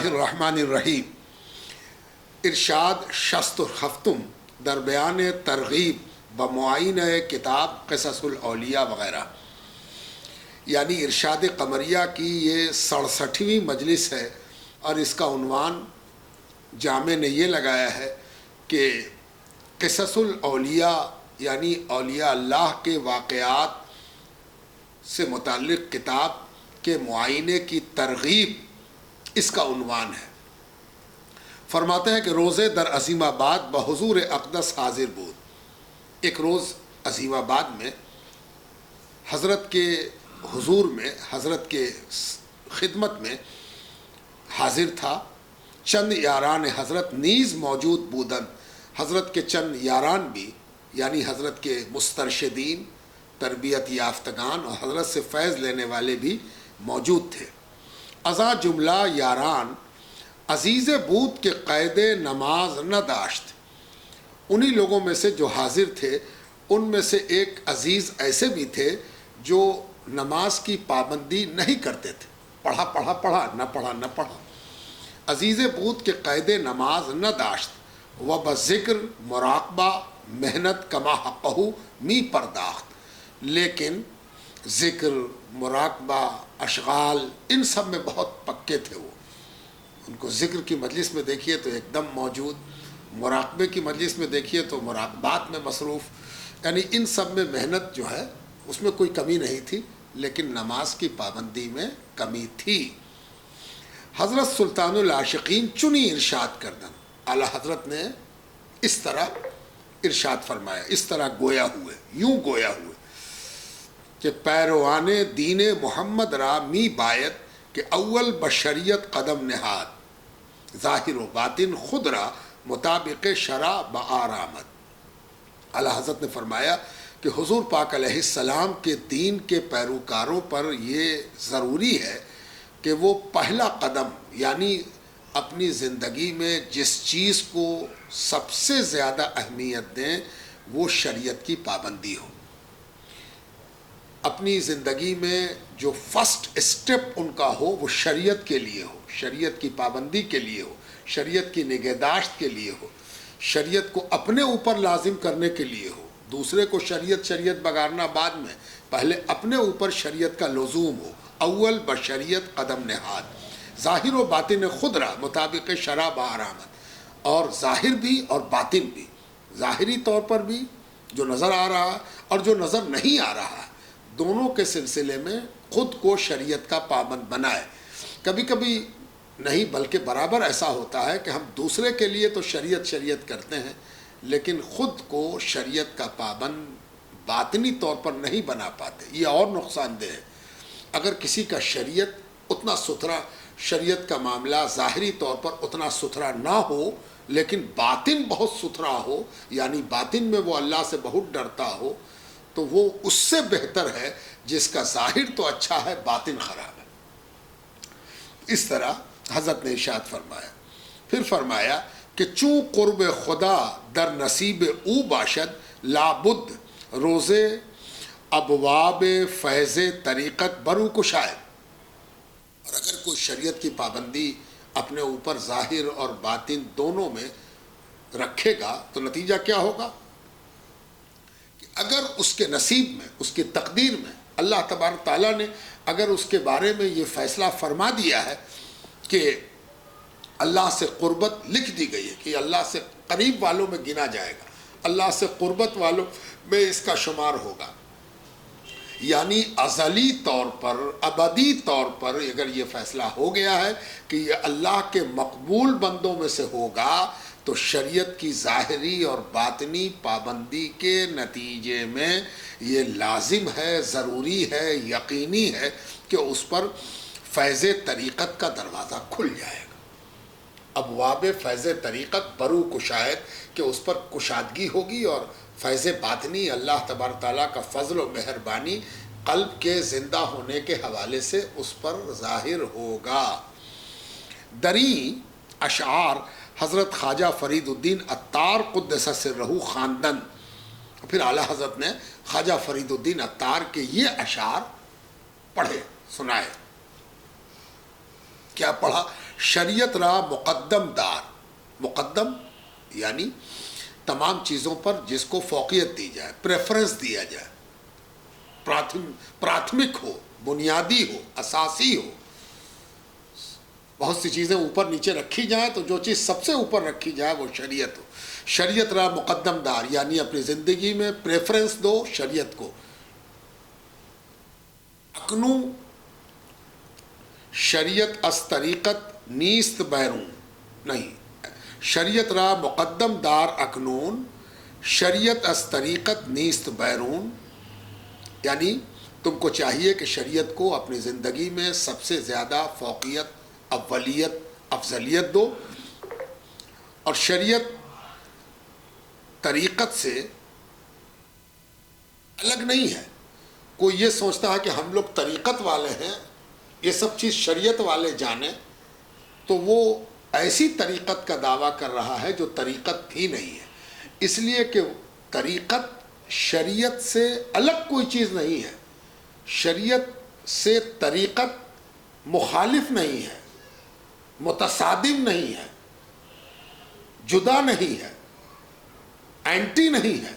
الرحمن الرحیم. ارشاد شست ہفتم در بیان ترغیب بمعائنہ کتاب قصص الاولیاء وغیرہ. یعنی ارشاد قمریہ کی یہ 67ویں مجلس ہے اور اس کا عنوان جامع نے یہ لگایا ہے کہ قصص الاولیاء یعنی اولیاء اللہ کے واقعات سے متعلق کتاب کے معائنے کی ترغیب اس کا عنوان ہے. فرماتے ہیں کہ روزے در عظیم آباد بحضور اقدس حاضر بود. ایک روز عظیم آباد میں حضرت کے حضور میں، حضرت کے خدمت میں حاضر تھا. چند یاران حضرت نیز موجود بودن. حضرت کے چند یاران بھی یعنی حضرت کے مسترشدین، تربیت یافتگان اور حضرت سے فیض لینے والے بھی موجود تھے. ازاں جملہ یاران عزیز بود کے قید نماز نہ داشت. انہی لوگوں میں سے جو حاضر تھے ان میں سے ایک عزیز ایسے بھی تھے جو نماز کی پابندی نہیں کرتے تھے. پڑھا پڑھا پڑھا، نہ پڑھا نہ پڑھا. عزیز بود کے قید نماز نہ داشت و بذکر مراقبہ محنت کما حقہ می پرداخت. لیکن ذکر، مراقبہ، اشغال ان سب میں بہت پکے تھے. وہ ان کو ذکر کی مجلس میں دیکھیے تو ایک دم موجود، مراقبے کی مجلس میں دیکھیے تو مراقبات میں مصروف. یعنی ان سب میں محنت جو ہے اس میں کوئی کمی نہیں تھی، لیکن نماز کی پابندی میں کمی تھی. حضرت سلطان العاشقین چنی ارشاد کردن. اعلیٰ حضرت نے اس طرح ارشاد فرمایا، اس طرح گویا ہوئے، یوں گویا ہوئے کہ پیروان دین محمد را می باید کہ اول بشریت قدم نہاد، ظاہر و باطن خود را مطابق شرع بآرامد. اعلیٰ حضرت نے فرمایا کہ حضور پاک علیہ السلام کے دین کے پیروکاروں پر یہ ضروری ہے کہ وہ پہلا قدم یعنی اپنی زندگی میں جس چیز کو سب سے زیادہ اہمیت دیں وہ شریعت کی پابندی ہو. اپنی زندگی میں جو فرسٹ اسٹیپ ان کا ہو وہ شریعت کے لیے ہو، شریعت کی پابندی کے لیے ہو، شریعت کی نگہداشت کے لیے ہو، شریعت کو اپنے اوپر لازم کرنے کے لیے ہو. دوسرے کو شریعت بگارنا بعد میں، پہلے اپنے اوپر شریعت کا لزوم ہو. اول بشریت قدم نہاد، ظاہر و باطن خود را مطابق شرع بآرامد. اور ظاہر بھی اور باطن بھی، ظاہری طور پر بھی جو نظر آ رہا ہے اور جو نظر نہیں آ رہا ہے، دونوں کے سلسلے میں خود کو شریعت کا پابند بنائے. کبھی کبھی نہیں بلکہ برابر ایسا ہوتا ہے کہ ہم دوسرے کے لیے تو شریعت کرتے ہیں لیکن خود کو شریعت کا پابند باطنی طور پر نہیں بنا پاتے. یہ اور نقصان دہ ہے. اگر کسی کا شریعت اتنا ستھرا، شریعت کا معاملہ ظاہری طور پر اتنا ستھرا نہ ہو لیکن باطن بہت ستھرا ہو، یعنی باطن میں وہ اللہ سے بہت ڈرتا ہو، تو وہ اس سے بہتر ہے جس کا ظاہر تو اچھا ہے باطن خراب ہے. اس طرح حضرت نے ارشاد فرمایا. پھر فرمایا کہ چوں قرب خدا در نصیب او باشد لابد روزے ابواب فیض طریقت برو کشائے. اور اگر کوئی شریعت کی پابندی اپنے اوپر ظاہر اور باطن دونوں میں رکھے گا تو نتیجہ کیا ہوگا کہ اگر اس کے نصیب میں، اس کی تقدیر میں اللہ تبارک تعالیٰ نے اگر اس کے بارے میں یہ فیصلہ فرما دیا ہے کہ اللہ سے قربت لکھ دی گئی ہے کہ اللہ سے قریب والوں میں گنا جائے گا، اللہ سے قربت والوں میں اس کا شمار ہوگا، یعنی ازلی طور پر، ابدی طور پر اگر یہ فیصلہ ہو گیا ہے کہ یہ اللہ کے مقبول بندوں میں سے ہوگا تو شریعت کی ظاہری اور باطنی پابندی کے نتیجے میں یہ لازم ہے، ضروری ہے، یقینی ہے کہ اس پر فیض طریقت کا دروازہ کھل جائے گا. ابواب فیض طریقت برو کشایت کہ اس پر کشادگی ہوگی اور فیض باطنی اللہ تبارک تعالیٰ کا فضل و مہربانی قلب کے زندہ ہونے کے حوالے سے اس پر ظاہر ہوگا. دری اشعار حضرت خواجہ فرید الدین عطار قدس سرہ خواندن. پھر اعلیٰ حضرت نے خواجہ فرید الدین عطار کے یہ اشعار پڑھے، سنائے. کیا پڑھا؟ شریعت را مقدم دار، مقدم یعنی تمام چیزوں پر جس کو فوقیت دی جائے، پریفرنس دیا جائے، پراتھمک ہو، بنیادی ہو، اساسی ہو. بہت سی چیزیں اوپر نیچے رکھی جائیں تو جو چیز سب سے اوپر رکھی جائے وہ شریعت ہو. شریعت را مقدم دار یعنی اپنی زندگی میں پریفرنس دو شریعت کو. اکنو شریعت از طریقت نیست بیرون، نہیں، شریعت را مقدم دار اکنون شریعت از طریقت نیست بیرون، یعنی تم کو چاہیے کہ شریعت کو اپنی زندگی میں سب سے زیادہ فوقیت، اولیت، افضلیت دو. اور شریعت طریقت سے الگ نہیں ہے. کوئی یہ سوچتا ہے کہ ہم لوگ طریقت والے ہیں، یہ سب چیز شریعت والے جانیں، تو وہ ایسی طریقت کا دعویٰ کر رہا ہے جو طریقت ہی نہیں ہے. اس لیے کہ طریقت شریعت سے الگ کوئی چیز نہیں ہے. شریعت سے طریقت مخالف نہیں ہے، متصادم نہیں ہے، جدا نہیں ہے، اینٹی نہیں ہے،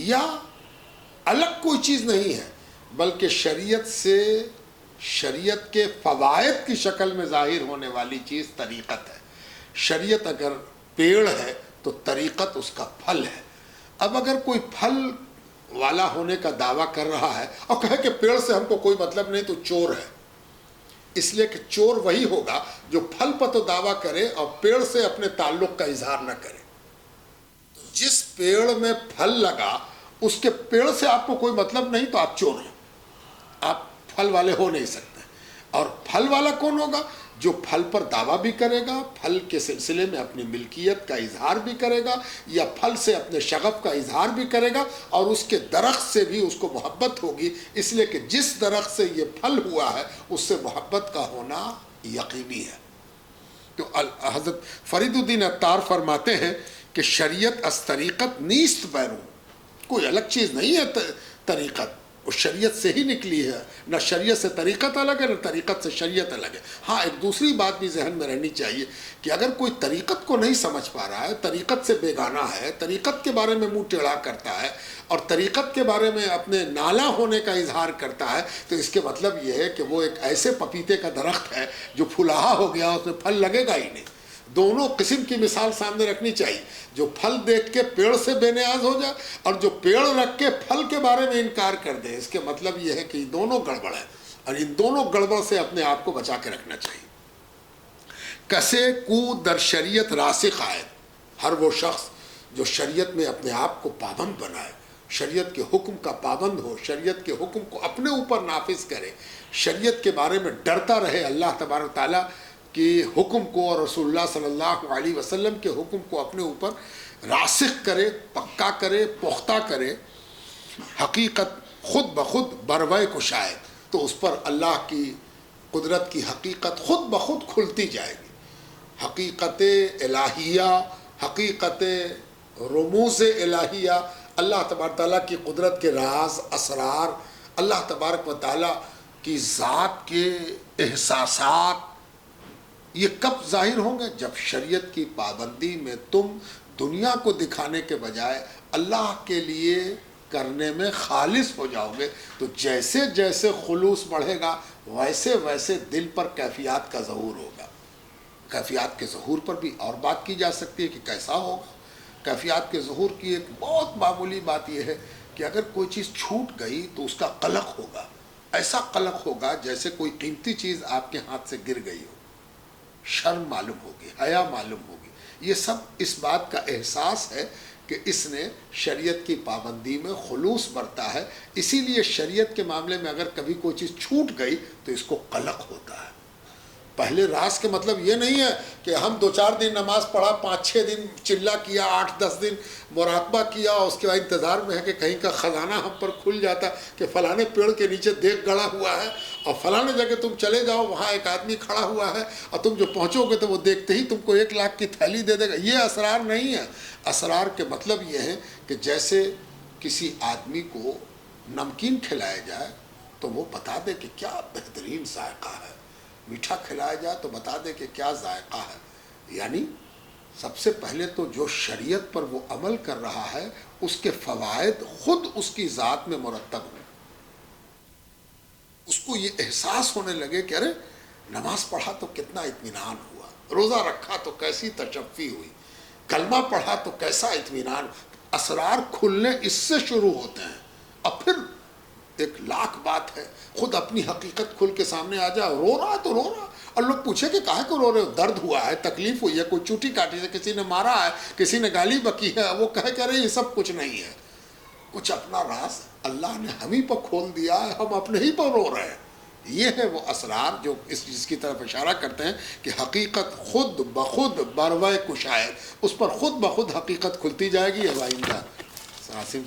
یا الگ کوئی چیز نہیں ہے، بلکہ شریعت سے، شریعت کے فوائد کی شکل میں ظاہر ہونے والی چیز طریقت ہے. شریعت اگر پیڑ ہے تو طریقت اس کا پھل ہے. اب اگر کوئی پھل والا ہونے کا دعویٰ کر رہا ہے اور کہے کہ پیڑ سے ہم کو کوئی مطلب نہیں تو چور ہے، اس لیے کہ چور وہی ہوگا جو پھل پر تو دعویٰ کرے اور پیڑ سے اپنے تعلق کا اظہار نہ کرے. جس پیڑ میں پھل لگا اس کے پیڑ سے آپ کو کوئی مطلب نہیں تو آپ چور ہیں، آپ پھل والے ہو نہیں سکتے. اور پھل والا کون ہوگا؟ جو پھل پر دعویٰ بھی کرے گا، پھل کے سلسلے میں اپنی ملکیت کا اظہار بھی کرے گا، یا پھل سے اپنے شغف کا اظہار بھی کرے گا، اور اس کے درخت سے بھی اس کو محبت ہوگی، اس لیے کہ جس درخت سے یہ پھل ہوا ہے اس سے محبت کا ہونا یقینی ہے. تو حضرت فرید الدین عطار فرماتے ہیں کہ شریعت از طریقت نیست بیرون، کوئی الگ چیز نہیں ہے طریقت، وہ شریعت سے ہی نکلی ہے. نہ شریعت سے طریقت الگ ہے، نہ طریقت سے شریعت الگ ہے. ہاں ایک دوسری بات بھی ذہن میں رہنی چاہیے کہ اگر کوئی طریقت کو نہیں سمجھ پا رہا ہے، طریقت سے بیگانہ ہے، طریقت کے بارے میں منہ ٹیڑھا کرتا ہے اور طریقت کے بارے میں اپنے نالا ہونے کا اظہار کرتا ہے، تو اس کے مطلب یہ ہے کہ وہ ایک ایسے پپیتے کا درخت ہے جو پھلاہا ہو گیا، اس میں پھل لگے گا ہی نہیں. دونوں قسم کی مثال سامنے رکھنی چاہیے، جو پھل دیکھ کے پیڑ سے بے نیاز ہو جائے اور جو پیڑ رکھ کے پھل کے بارے میں انکار کر دے. اس کے مطلب یہ ہے کہ یہ دونوں گڑبڑ ہے، اور ان دونوں گڑبڑ سے اپنے آپ کو بچا کے رکھنا چاہیے. کسے کو در شریعت راسخ آئے، ہر وہ شخص جو شریعت میں اپنے آپ کو پابند بنائے، شریعت کے حکم کا پابند ہو، شریعت کے حکم کو اپنے اوپر نافذ کرے، شریعت کے بارے میں ڈرتا رہے، اللہ تبارک تعالیٰ کے حکم کو اور رسول اللہ صلی اللہ علیہ وسلم کے حکم کو اپنے اوپر راسخ کرے، پکا کرے، پختہ کرے، حقیقت خود بخود بروئے کشائے، تو اس پر اللہ کی قدرت کی حقیقت خود بخود کھلتی جائے گی. حقیقت الہیہ، حقیقت رموز الہیہ، اللہ تبارک تعالیٰ کی قدرت کے راز، اسرار، اللہ تبارک و تعالیٰ کی ذات کے احساسات، یہ کب ظاہر ہوں گے؟ جب شریعت کی پابندی میں تم دنیا کو دکھانے کے بجائے اللہ کے لیے کرنے میں خالص ہو جاؤ گے. تو جیسے جیسے خلوص بڑھے گا ویسے ویسے دل پر کیفیات کا ظہور ہوگا. کیفیات کے ظہور پر بھی اور بات کی جا سکتی ہے کہ کیسا ہوگا. کیفیات کے ظہور کی ایک بہت معمولی بات یہ ہے کہ اگر کوئی چیز چھوٹ گئی تو اس کا قلق ہوگا، ایسا قلق ہوگا جیسے کوئی قیمتی چیز آپ کے ہاتھ سے گر گئی ہو. شرم معلوم ہوگی، حیا معلوم ہوگی. یہ سب اس بات کا احساس ہے کہ اس نے شریعت کی پابندی میں خلوص برتا ہے. اسی لیے شریعت کے معاملے میں اگر کبھی کوئی چیز چھوٹ گئی تو اس کو قلق ہوتا ہے. پہلے راز کے مطلب یہ نہیں ہے کہ ہم 2-4 دن نماز پڑھا، 5-6 دن چلا کیا، 8-10 دن مراقبہ کیا، اس کے بعد انتظار میں ہے کہ کہیں کا خزانہ ہم پر کھل جاتا کہ فلانے پیڑ کے نیچے دیگ گڑا ہوا ہے اور فلانے جگہ تم چلے جاؤ، وہاں ایک آدمی کھڑا ہوا ہے اور تم جو پہنچو گے تو وہ دیکھتے ہی تم کو 1 لاکھ کی تھیلی دے دے گا. یہ اسرار نہیں ہے. اسرار کے مطلب یہ ہے کہ جیسے کسی آدمی کو نمکین کھلایا جائے تو وہ بتا دے کہ کیا بہترین ذائقہ ہے، میٹھا کھلایا جائے تو بتا دے کہ کیا ذائقہ ہے. یعنی سب سے پہلے تو جو شریعت پر وہ عمل کر رہا ہے اس کے فوائد خود اس کی ذات میں مرتب ہوں. اس کو یہ احساس ہونے لگے کہ ارے نماز پڑھا تو کتنا اطمینان ہوا، روزہ رکھا تو کیسی تشفی ہوئی، کلمہ پڑھا تو کیسا اطمینان. اسرار کھلنے اس سے شروع ہوتے ہیں. اب پھر ایک لاکھ بات ہے، خود اپنی حقیقت کھل کے سامنے آ جائے. رو رہا ہے تو رو رہا، اور لوگ پوچھے کہ کاہے کو رو رہے ہو، درد ہوا ہے، تکلیف ہوئی ہے، کوئی چوٹی کاٹی ہے، کسی نے مارا ہے، کسی نے گالی بکی ہے، وہ کہے کہ ارے یہ سب کچھ نہیں ہے. کچھ اپنا راز اللہ نے ہم ہی پر کھول دیا ہے، ہم اپنے ہی پر رو رہے ہیں. یہ ہے وہ اسرار جو اس چیز کی طرف اشارہ کرتے ہیں کہ حقیقت خود بخود بروئے کشائے، اس پر خود بخود حقیقت کھلتی جائے گی. یہ آئندہ عاصم صاحب